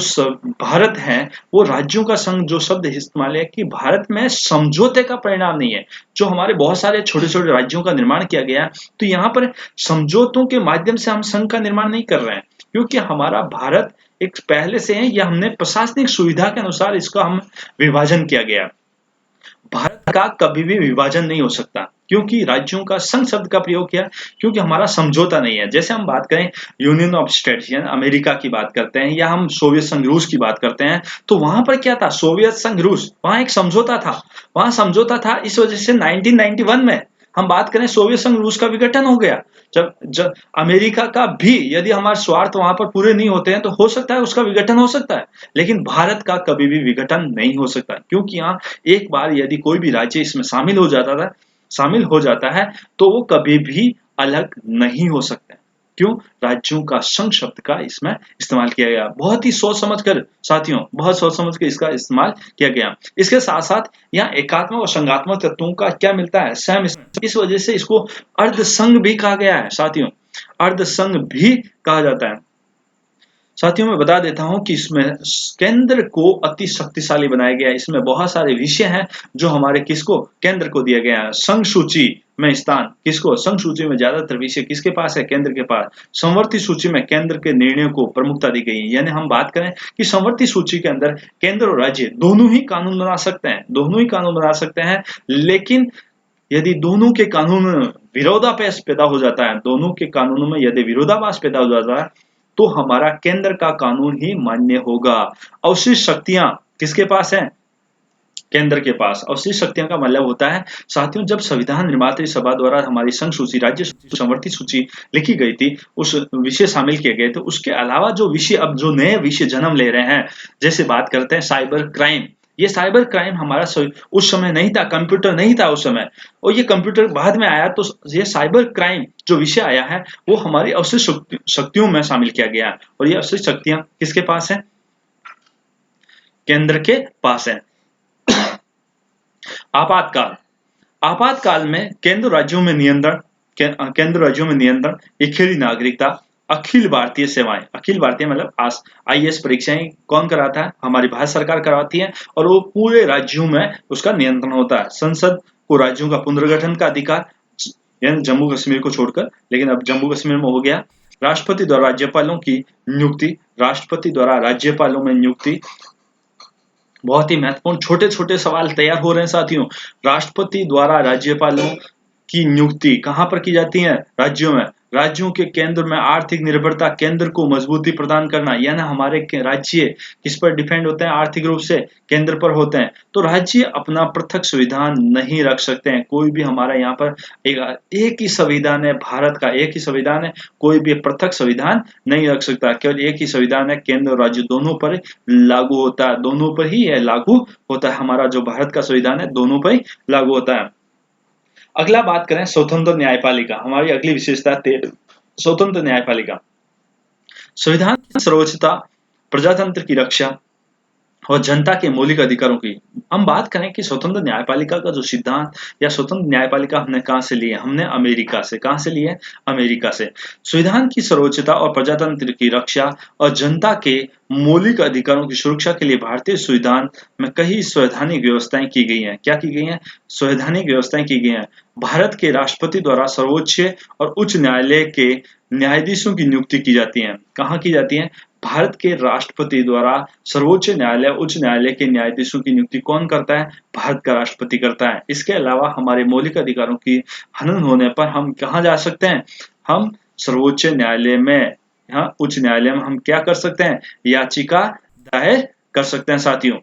भारत है वो राज्यों का संघ जो शब्द इस्तेमाल है कि भारत में समझौते का परिणाम नहीं है। जो हमारे बहुत सारे छोटे-छोटे राज्यों का निर्माण किया गया, तो यहाँ पर समझौतों के माध्यम से हम संघ का निर्माण नहीं कर रहे हैं, क्योंकि हमारा भारत एक पहले से है, या हमने प्रशासनिक सुविधा के अनुसार इसका हम विभाजन किया गया। भारत का कभी भी विभाजन नहीं हो सकता, क्योंकि राज्यों का संघ शब्द का प्रयोग किया, क्योंकि हमारा समझौता नहीं है। जैसे हम बात करें यूनियन ऑफ स्टेट्स, यानी अमेरिका की बात करते हैं, या हम सोवियत संघ रूस की बात करते हैं, तो वहां पर क्या था? सोवियत संघ रूस, वहां एक समझौता था। वहां समझौता था, इस वजह से 1991 में हम बात करें सोवियत संघ रूस का विघटन हो गया। जब अमेरिका का भी यदि हमारे स्वार्थ वहां पर पूरे नहीं होते हैं तो हो सकता है उसका विघटन हो सकता है, लेकिन भारत का कभी भी विघटन नहीं हो सकता, क्योंकि यहाँ एक बार यदि कोई भी राज्य इसमें शामिल हो जाता है तो वो कभी भी अलग नहीं हो सकता। क्यों? राज्यों का संघ शब्द का इसमें इस्तेमाल किया गया। बहुत ही सोच समझ कर साथियों, बहुत सोच समझ कर इसका इस्तेमाल किया गया। इसके साथ-साथ यहाँ एकात्मक और संघात्मक तत्वों का क्या मिलता है? सहमिश्रण। इस वजह से इसको अर्ध संघ भी कहा गया है साथियों। अर्ध संघ भी कहा जाता है। साथियों मैं बता देता हूं कि इसमें केंद्र को अति शक्तिशाली बनाया गया है। इसमें बहुत सारे विषय हैं जो हमारे किसको? केंद्र को दिया गया है। संघ सूची में स्थान किसको? संघ सूची में ज्यादातर विषय किसके पास है? केंद्र के पास। संवर्ती सूची में केंद्र के निर्णयों को प्रमुखता दी गई है। यानी हम बात करें कि संवर्ती सूची के अंदर केंद्र और राज्य दोनों ही कानून बना सकते हैं, लेकिन यदि दोनों के कानून में विरोधाभास पैदा हो जाता है, दोनों के कानूनों में यदि विरोधाभास पैदा हो जाता है, तो हमारा केंद्र का कानून ही मान्य होगा। अवशिष्ट शक्तियां किसके पास हैं? केंद्र के पास। अवशिष्ट शक्तियों का मतलब होता है साथियों, जब संविधान निर्मात्री सभा द्वारा हमारी संघ सूची, राज्य सूची, समवर्ती सूची लिखी गई थी, उस विषय शामिल किए गए थे। उसके अलावा जो विषय, अब जो नए विषय जन्म ले रहे हैं, जैसे बात करते हैं साइबर क्राइम। ये साइबर क्राइम हमारा उस समय नहीं था, कंप्यूटर नहीं था उस समय, और ये कंप्यूटर बाद में आया। तो ये साइबर क्राइम जो विषय आया है वो हमारी अवशिष्ट शक्तियों में शामिल किया गया है। और ये अवशिष्ट शक्तियां किसके पास है? केंद्र के पास है। आपातकाल। आपातकाल में केंद्र राज्यों में नियंत्रण, केंद्र राज्यों में नियंत्रण, एकेरी नागरिकता, अखिल भारतीय सेवाएं। अखिल भारतीय मतलब आईएएस परीक्षाएं कौन कराता है? हमारी भारत सरकार करवाती है, और वो पूरे राज्यों में उसका नियंत्रण होता है। संसद को राज्यों का पुनर्गठन का अधिकार, यानी जम्मू कश्मीर को छोड़कर, लेकिन अब जम्मू कश्मीर में हो गया। राष्ट्रपति द्वारा राज्यपालों की नियुक्ति, राष्ट्रपति द्वारा राज्यपालों में नियुक्ति। बहुत ही महत्वपूर्ण छोटे छोटे सवाल तैयार हो रहे हैं साथियों। राष्ट्रपति द्वारा राज्यपालों की नियुक्ति कहां पर की जाती है? राज्यों में। राज्यों के केंद्र में आर्थिक निर्भरता, केंद्र को मजबूती प्रदान करना, यानी हमारे राज्य किस पर डिपेंड होते हैं आर्थिक रूप से? केंद्र पर होते हैं। तो राज्य अपना पृथक संविधान नहीं रख सकते हैं। कोई भी हमारा यहाँ पर एक ही संविधान है, भारत का एक ही संविधान है, कोई भी पृथक संविधान नहीं रख सकता। केवल एक ही संविधान है, केंद्र और राज्य दोनों पर लागू होता है, दोनों पर ही लागू होता है। हमारा जो भारत का संविधान है दोनों पर ही लागू होता है। अगला बात करें स्वतंत्र न्यायपालिका, हमारी अगली विशेषता स्वतंत्र न्यायपालिका। संविधान की सर्वोच्चता, प्रजातंत्र की रक्षा और जनता के मौलिक अधिकारों की। हम बात करें कि स्वतंत्र न्यायपालिका का जो सिद्धांत या स्वतंत्र न्यायपालिका हमने कहां से लिए? हमने अमेरिका से। कहां से लिए? अमेरिका से। संविधान की सर्वोच्चता और प्रजातंत्र की रक्षा और जनता के मौलिक अधिकारों की सुरक्षा के लिए भारतीय संविधान में कई संवैधानिक व्यवस्थाएं की गई हैं। क्या की गई हैं? संवैधानिक व्यवस्थाएं की गई हैं। भारत के राष्ट्रपति द्वारा सर्वोच्च और उच्च न्यायालय के न्यायाधीशों की नियुक्ति की जाती है। कहाँ की जाती है? भारत के राष्ट्रपति द्वारा सर्वोच्च न्यायालय, उच्च न्यायालय के न्यायाधीशों की नियुक्ति कौन करता है? भारत का राष्ट्रपति करता है। इसके अलावा हमारे मौलिक अधिकारों की हनन होने पर हम कहाँ जा सकते हैं? हम सर्वोच्च न्यायालय में, यहाँ उच्च न्यायालय में हम क्या कर सकते हैं? याचिका दायर कर सकते हैं साथियों।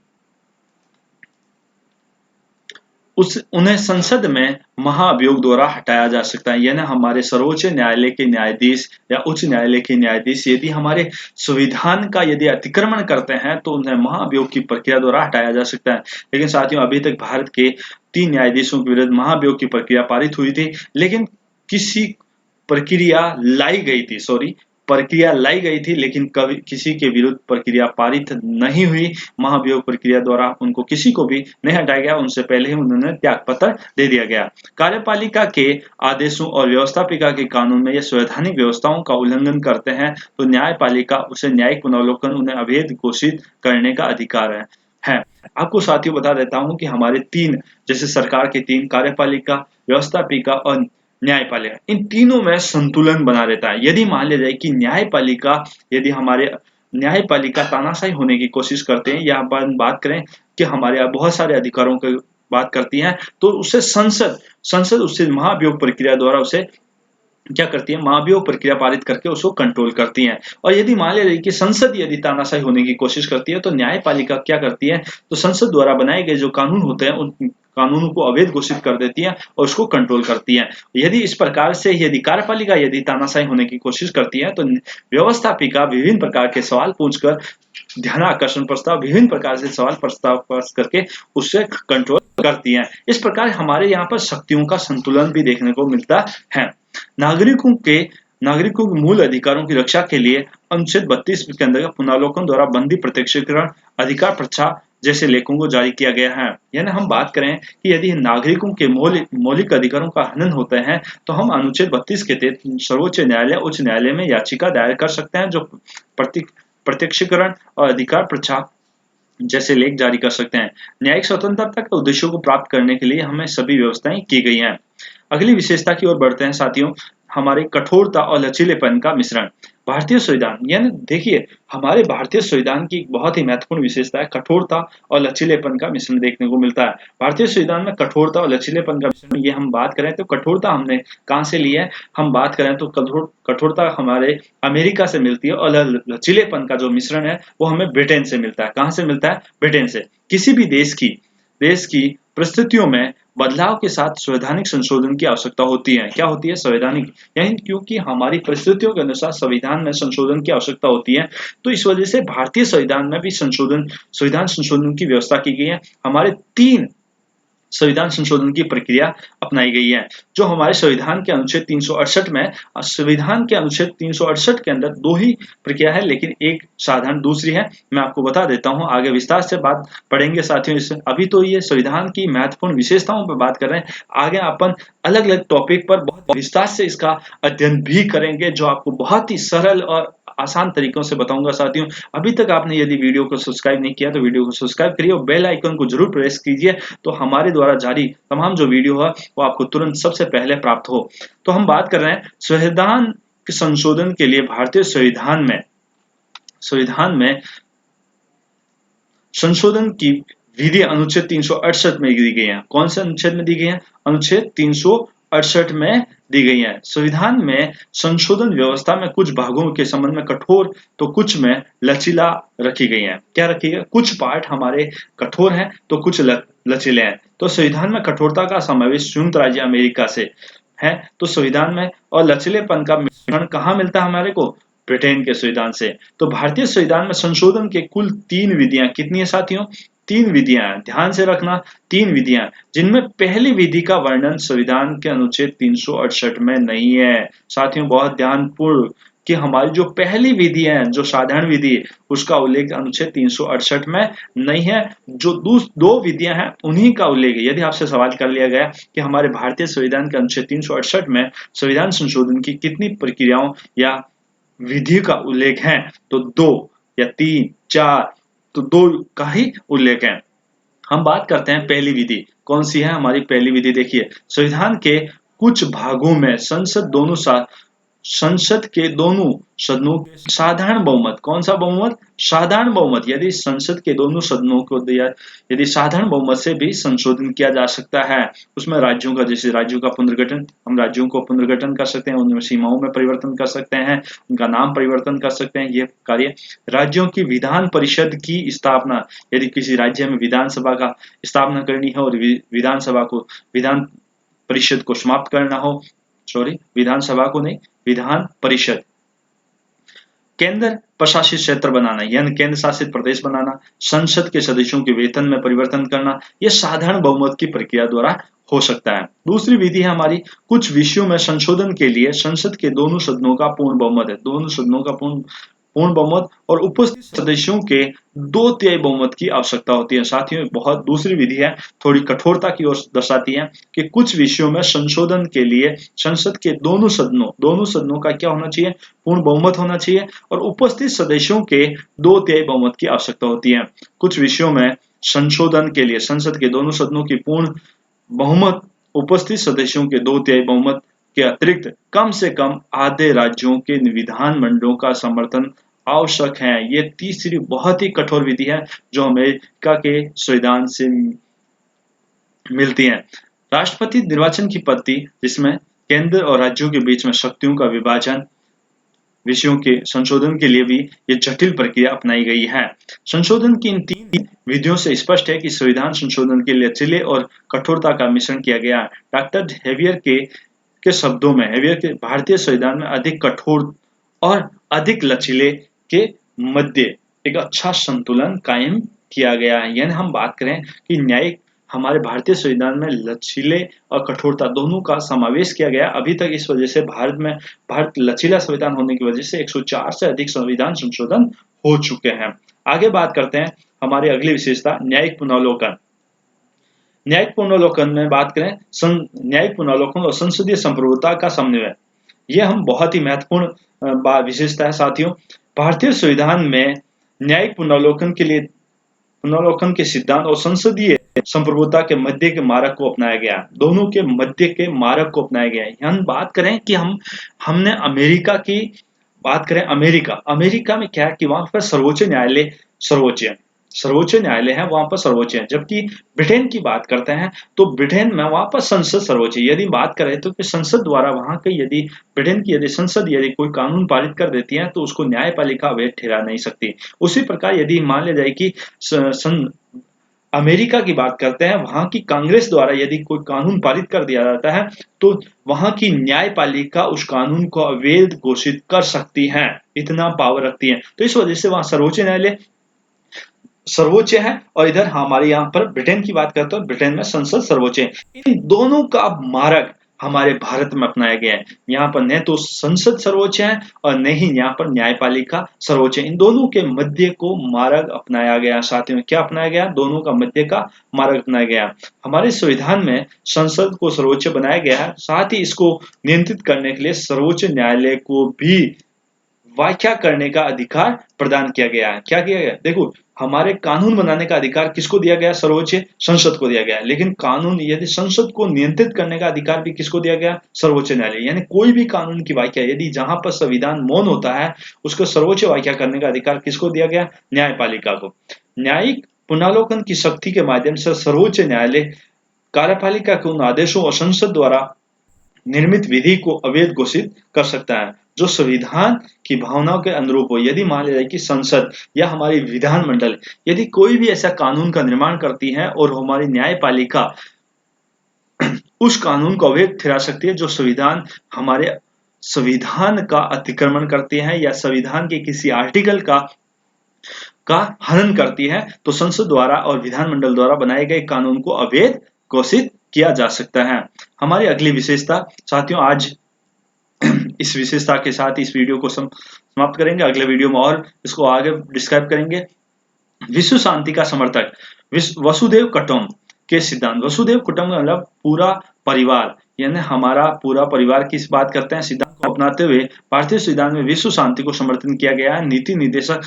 उन्हें संसद में महाभियोग द्वारा हटाया जा सकता है। यानी हमारे सर्वोच्च न्यायालय के न्यायाधीश या उच्च न्यायालय के न्यायाधीश यदि हमारे संविधान का यदि अतिक्रमण करते हैं तो उन्हें महाभियोग की प्रक्रिया द्वारा हटाया जा सकता है। लेकिन साथियों अभी तक भारत के 3 न्यायाधीशों के विरुद्ध महाभियोग की प्रक्रिया पारित हुई थी, लेकिन किसी प्रक्रिया लाई गई थी, लेकिन कभी किसी के विरुद्ध प्रक्रिया पारित नहीं हुई। महाभियोग प्रक्रिया द्वारा उनको किसी को भी नहीं हटाया गया, उनसे पहले ही उन्होंने त्यागपत्र दे दिया गया। कार्यपालिका के आदेशों और व्यवस्थापिका के कानून में ये संवैधानिक व्यवस्थाओं का उल्लंघन करते हैं तो न्यायपालिका उसे न्यायिक पुनर्वलोकन, उन्हें अवैध घोषित करने का अधिकार है। आपको साथियों बता देता हूं कि हमारे 3, जैसे सरकार के 3, कार्यपालिका, व्यवस्थापिका और न्यायपालिका, इन तीनों में संतुलन बना रहता है। यदि मान लिया जाए कि न्यायपालिका तानाशाही होने की कोशिश करते हैं, या बात करें कि हमारे यहाँ बहुत सारे अधिकारों की बात करती है, तो उसे संसद उससे महाभियोग प्रक्रिया द्वारा उसे क्या करती है? महाभियोग प्रक्रिया पारित करके उसको कंट्रोल करती है। और यदि मान लिया जाए कि संसद यदि तानाशाही होने की कोशिश करती है तो न्यायपालिका क्या करती है? तो संसद द्वारा बनाए गए जो कानून होते हैं उन कानूनों को अवैध घोषित कर देती है और उसको कंट्रोल करती है। यदि इस प्रकार से यदि कार्यपालिका यदि तानाशाही होने की कोशिश करती है तो व्यवस्थापिका विभिन्न प्रकार के सवाल पूछकर, ध्यानाकर्षण प्रस्ताव, विभिन्न प्रकार से सवाल प्रस्ताव पास करके उससे कंट्रोल करती है। इस प्रकार हमारे यहाँ पर शक्तियों का संतुलन भी देखने को मिलता है। नागरिकों के मूल अधिकारों की रक्षा के लिए अनुच्छेद 32 के अंतर्गत पुनर्वलोकन द्वारा बंदी, प्रत्यक्षीकरण, अधिकार प्रचार जैसे लेखों को जारी किया गया है। यानी हम बात करें कि यदि नागरिकों के मौलिक अधिकारों का हनन होते हैं तो हम अनुच्छेद 32 के तहत सर्वोच्च न्यायालय, उच्च न्यायालय में याचिका दायर कर सकते हैं, जो प्रत्यक्षीकरण और अधिकार प्रचार जैसे लेख जारी कर सकते हैं। न्यायिक स्वतंत्रता के उद्देश्यों को प्राप्त करने के लिए हमें सभी व्यवस्थाएं की गई हैं। अगली विशेषता की ओर बढ़ते हैं साथियों, हमारे कठोरता और लचीलेपन का मिश्रण। भारतीय संविधान, यानी देखिए हमारे भारतीय संविधान की एक बहुत ही महत्वपूर्ण विशेषता है कठोरता और लचीलेपन का मिश्रण देखने को मिलता है। भारतीय संविधान में कठोरता और लचीलेपन का मिश्रण, ये हम बात करें तो कठोरता हमने कहाँ से ली है? हम बात करें तो कठोरता हमारे अमेरिका से मिलती है, और लचीलेपन का जो मिश्रण है वो हमें ब्रिटेन से मिलता है। कहाँ से मिलता है? ब्रिटेन से। किसी भी देश की देश की परिस्थितियों में बदलाव के साथ संवैधानिक संशोधन की आवश्यकता होती है। क्या होती है? संवैधानिक, यानी क्योंकि हमारी परिस्थितियों के अनुसार संविधान में संशोधन की आवश्यकता होती है, तो इस वजह से भारतीय संविधान में भी संविधान संशोधन की व्यवस्था की गई है। हमारे 3 संविधान संशोधन की प्रक्रिया अपनाई गई है। जो हमारे संविधान के अनुच्छेद 368 में, संविधान के अनुच्छेद 368 के अंदर 2 ही प्रक्रिया है, लेकिन एक साधारण दूसरी है। मैं आपको बता देता हूँ, आगे विस्तार से बात पढ़ेंगे साथियों इससे। अभी तो ये संविधान की महत्वपूर्ण विशेषताओं पर बात कर रहे हैं। आगे अपन अलग-अलग टॉपिक पर बहुत विस्तार से इसका अध्ययन भी करेंगे, जो आपको बहुत ही सरल और आसान तरीकों से बताऊंगा साथियों। अभी तक आपने यदि वीडियो को सब्सक्राइब नहीं किया तो वीडियो को सब्सक्राइब करिए और बेल आइकन को जरूर प्रेस कीजिए, तो हमारे द्वारा जारी तमाम जो वीडियो है वो आपको तुरंत सबसे पहले प्राप्त हो। तो हम बात कर रहे हैं संविधान के संशोधन के लिए। भारतीय संविधान में संशोधन की विधि अनुच्छेद 368 में दी गई है। कौन से अनुच्छेद में दी गई है? अनुच्छेद 368 में दी गई है। संविधान में संशोधन व्यवस्था में कुछ भागों के संबंध में कठोर तो कुछ में लचीला रखी गई है। क्या रखी है? कुछ पार्ट हमारे कठोर हैं तो कुछ लचीले हैं। तो संविधान में कठोरता का समावेश संयुक्त राज्य अमेरिका से है, तो संविधान में, और लचीलेपन का मिश्रण कहाँ मिलता है हमारे को? ब्रिटेन के संविधान से। तो भारतीय संविधान में संशोधन के कुल 3 विधियां, कितनी है साथियों? 3 विधियां हैं, ध्यान से रखना। 3 विधियां, जिनमें पहली विधि का वर्णन संविधान के अनुच्छेद 368 में नहीं है। साथियों बहुत ध्यानपूर्वक, कि हमारी जो पहली विधि है, जो साधारण विधि, उसका उल्लेख अनुच्छेद 368 में नहीं है। जो 2 विधियां हैं उन्हीं का उल्लेख है। यदि आपसे सवाल कर लिया गया कि हमारे भारतीय संविधान के अनुच्छेद 368 में संविधान संशोधन की कितनी प्रक्रियाओं या विधि का उल्लेख है, तो 2 या 3, 4, तो 2 का ही उल्लेख है। हम बात करते हैं पहली विधि। कौन सी है हमारी पहली विधि? देखिए, संविधान के कुछ भागों में संसद के दोनों सदनों साधारण बहुमत, कौन सा बहुमत? साधारण बहुमत, यदि संसद के दोनों सदनों को दिया, यदि साधारण बहुमत से भी संशोधन किया जा सकता है। उसमें राज्यों का, जैसे राज्यों का पुनर्गठन, हम राज्यों को पुनर्गठन कर सकते हैं, उनमें सीमाओं में परिवर्तन कर सकते हैं, उनका नाम परिवर्तन कर सकते हैं। ये कार्य राज्यों की विधान परिषद की स्थापना, यदि किसी राज्य में विधानसभा का स्थापना करनी है और विधानसभा को, विधान परिषद को समाप्त करना हो, विधानसभा को नहीं, विधान परिषद। केंद्र प्रशासित क्षेत्र बनाना, यानी केंद्र शासित प्रदेश बनाना, संसद के सदस्यों के वेतन में परिवर्तन करना, यह साधारण बहुमत की प्रक्रिया द्वारा हो सकता है। दूसरी विधि है हमारी, कुछ विषयों में संशोधन के लिए संसद के दोनों सदनों का पूर्ण बहुमत है। दोनों सदनों का पूर्ण बहुमत और उपस्थित सदस्यों के 2/3 बहुमत की आवश्यकता होती है। साथियों बहुत दूसरी विधि है, थोड़ी कठोरता की ओर दर्शाती है, कि कुछ विषयों में संशोधन के लिए संसद के दोनों सदनों का क्या होना चाहिए? पूर्ण बहुमत होना चाहिए, और उपस्थित सदस्यों के 2/3 बहुमत की आवश्यकता होती है। कुछ विषयों में संशोधन के लिए संसद के दोनों सदनों की पूर्ण बहुमत, उपस्थित सदस्यों के 2/3 बहुमत के अतिरिक्त कम से कम आधे राज्यों के विधानमंडलों का समर्थन आवश्यक है। ये तीसरी बहुत ही कठोर विधि है, जो अमेरिका के संविधान से मिलती है। राष्ट्रपति निर्वाचन की पद्धति, जिसमें केंद्र और राज्यों के बीच में शक्तियों का विभाजन, विषयों के संशोधन के लिए भी ये जटिल प्रक्रिया अपनाई गई है। संशोधन की इन 3 विधियों से स्पष्ट है कि संविधान संशोधन के लिए लचीले और कठोरता का मिश्रण किया गया। डॉक्टर हेवियर के शब्दों में, हेवियर के भारतीय संविधान में अधिक कठोर और अधिक लचीले के मध्य एक अच्छा संतुलन कायम किया गया है। यानी हम बात करें कि न्यायिक, हमारे भारतीय संविधान में लचीले और कठोरता दोनों का समावेश किया गया। अभी तक इस वजह से भारत लचीला संविधान होने की वजह से 104 से अधिक संविधान संशोधन हो चुके हैं। आगे बात करते हैं हमारी अगली विशेषता, न्यायिक पुनर्विलोकन। न्यायिक पुनर्विलोकन में बात करें, न्यायिक पुनर्विलोकन और संसदीय संप्रभुता का समन्वय, यह हम बहुत ही महत्वपूर्ण विशेषता है साथियों। भारतीय संविधान में न्यायिक पुनर्विलोकन के सिद्धांत और संसदीय संप्रभुता के मध्य के मार्ग को अपनाया गया, दोनों के मध्य के मार्ग को अपनाया गया है। हम बात करें कि हमने अमेरिका की बात करें, अमेरिका में क्या है कि वहां पर सर्वोच्च न्यायालय सर्वोच्च न्यायालय है, वहां पर सर्वोच्च है। जबकि ब्रिटेन की बात करते हैं तो ब्रिटेन में वहां पर संसद सर्वोच्च है। यदि बात करें तो कि संसद द्वारा वहां की, यदि ब्रिटेन की संसद यदि कोई कानून पारित कर देती है तो उसको न्यायपालिका अवैध ठहरा नहीं सकती। उसी प्रकार यदि मान लिया जाए कि अमेरिका की बात करते हैं, वहां की कांग्रेस द्वारा यदि कोई कानून पारित कर दिया जाता है तो वहां की न्यायपालिका उस कानून को अवैध घोषित कर सकती है, इतना पावर रखती है। तो इस वजह से वहां सर्वोच्च न्यायालय सर्वोच्च है, और इधर हमारे यहाँ पर ब्रिटेन की बात करते हैं, ब्रिटेन में संसद सर्वोच्च है। इन दोनों का मार्ग हमारे भारत में अपनाया गया है। यहाँ पर न तो संसद सर्वोच्च है और न ही यहाँ पर न्यायपालिका सर्वोच्च है। इन दोनों के मध्य को मार्ग अपनाया गया। साथ में क्या अपनाया गया? दोनों का मध्य का मार्ग अपनाया गया। हमारे संविधान में संसद को सर्वोच्च बनाया गया है, साथ ही इसको नियंत्रित करने के लिए सर्वोच्च न्यायालय को भी व्याख्या करने का अधिकार प्रदान किया गया है। क्या किया गया? देखो, हमारे कानून बनाने का अधिकार किसको दिया गया? सर्वोच्च संसद को दिया गया। लेकिन कानून यदि संसद को नियंत्रित करने का अधिकार भी किसको दिया गया? सर्वोच्च न्यायालय। यानी कोई भी कानून की व्याख्या यदि जहां पर संविधान मौन होता है, उसको सर्वोच्च व्याख्या करने का अधिकार किसको दिया गया? न्यायपालिका को। न्यायिक पुनरावलोकन की शक्ति के माध्यम से सर्वोच्च न्यायालय कार्यपालिका के उन आदेशों और संसद द्वारा निर्मित विधि को अवैध घोषित कर सकता है जो संविधान की भावनाओं के अनुरूप हो। यदि मान लिया जाए कि संसद या हमारी विधानमंडल यदि कोई भी ऐसा कानून का निर्माण करती है और हमारी न्यायपालिका उस कानून को अवैध ठहरा सकती है जो संविधान हमारे संविधान का अतिक्रमण करती है या संविधान के किसी आर्टिकल का हनन करती है, तो संसद द्वारा और विधानमंडल द्वारा बनाए गए कानून को अवैध घोषित किया जा सकता है। हमारी अगली विशेषता साथियों, आज इस विशेषता के साथ इस वीडियो को समाप्त करेंगे। अगले वीडियो में और इसको आगे डिस्क्राइब करेंगे। विश्व शांति का समर्थक वसुधैव कुटुंब के सिद्धांत। वसुधैव कुटुंब मतलब पूरा परिवार, यानी हमारा पूरा परिवार की बात करते हैं। सिद्धांत को अपनाते हुए भारतीय संविधान में विश्व शांति को समर्थन किया गया है। नीति निर्देशक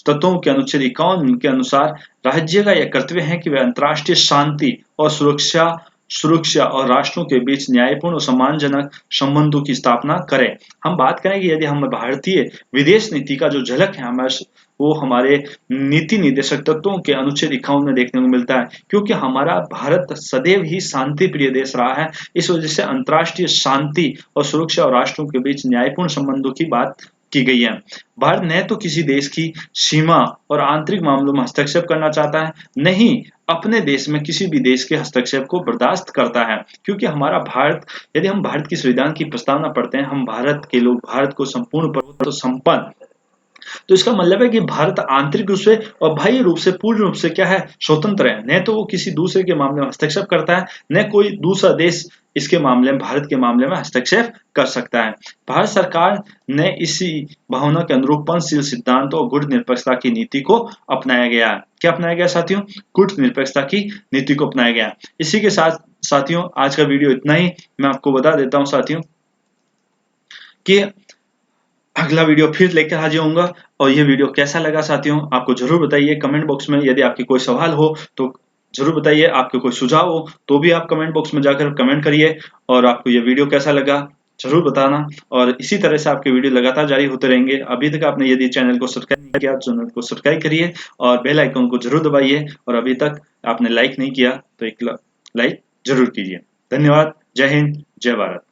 तत्वों के अनुच्छेद 51 के अनुसार राज्य का यह कर्तव्य है कि वह अंतर्राष्ट्रीय शांति और सुरक्षा और राष्ट्रों के बीच न्यायपूर्ण और सम्मानजनक संबंधों की स्थापना करें। हम बात करें कि यदि हम भारतीय विदेश नीति का जो झलक है वो हमारे नीति निर्देशक तत्वों के अनुच्छेद 51 में देखने को मिलता है। क्योंकि हमारा भारत सदैव ही शांति प्रिय देश रहा है, इस वजह से अंतर्राष्ट्रीय शांति और सुरक्षा और राष्ट्रों के बीच न्यायपूर्ण संबंधों की बात की गई है। भारत न तो किसी देश की सीमा और आंतरिक मामलों में हस्तक्षेप करना चाहता है, न ही अपने देश में किसी भी देश के हस्तक्षेप को बर्दाश्त करता है। क्योंकि हमारा भारत, यदि हम भारत की संविधान की प्रस्तावना पढ़ते हैं, हम भारत के लोग भारत को संपूर्ण प्रभुत्व संपन्न, तो इसका मतलब है कि भारत आंतरिक रूप से और बाह्य रूप से पूर्ण रूप से क्या है? स्वतंत्र है। न तो वो किसी दूसरे के मामले में हस्तक्षेप करता है, न कोई दूसरा देश इसके मामले में, भारत के मामले में हस्तक्षेप कर सकता है। भारत सरकार ने इसी भावना के अनुरूप पंचशील सिद्धांत और गुट निरपेक्षता की नीति को अपनाया गया। क्या अपनाया गया साथियों? गुट निरपेक्षता की नीति को अपनाया गया। इसी के साथ साथियों आज का वीडियो इतना ही। मैं आपको बता देता हूं साथियों कि अगला वीडियो फिर लेकर हाजिर होऊंगा। और ये वीडियो कैसा लगा साथियों, आपको जरूर बताइए कमेंट बॉक्स में। यदि आपके कोई सवाल हो तो जरूर बताइए, आपके कोई सुझाव हो तो भी आप कमेंट बॉक्स में जाकर कमेंट करिए। और आपको ये वीडियो कैसा लगा जरूर बताना। और इसी तरह से आपके वीडियो लगातार जारी होते रहेंगे। अभी तक आपने यदि चैनल को सब्सक्राइब नहीं किया, चैनल को सब्सक्राइब करिए और बेल आइकन को जरूर दबाइए। और अभी तक आपने लाइक नहीं किया तो एक लाइक जरूर कीजिए। धन्यवाद। जय हिंद, जय भारत।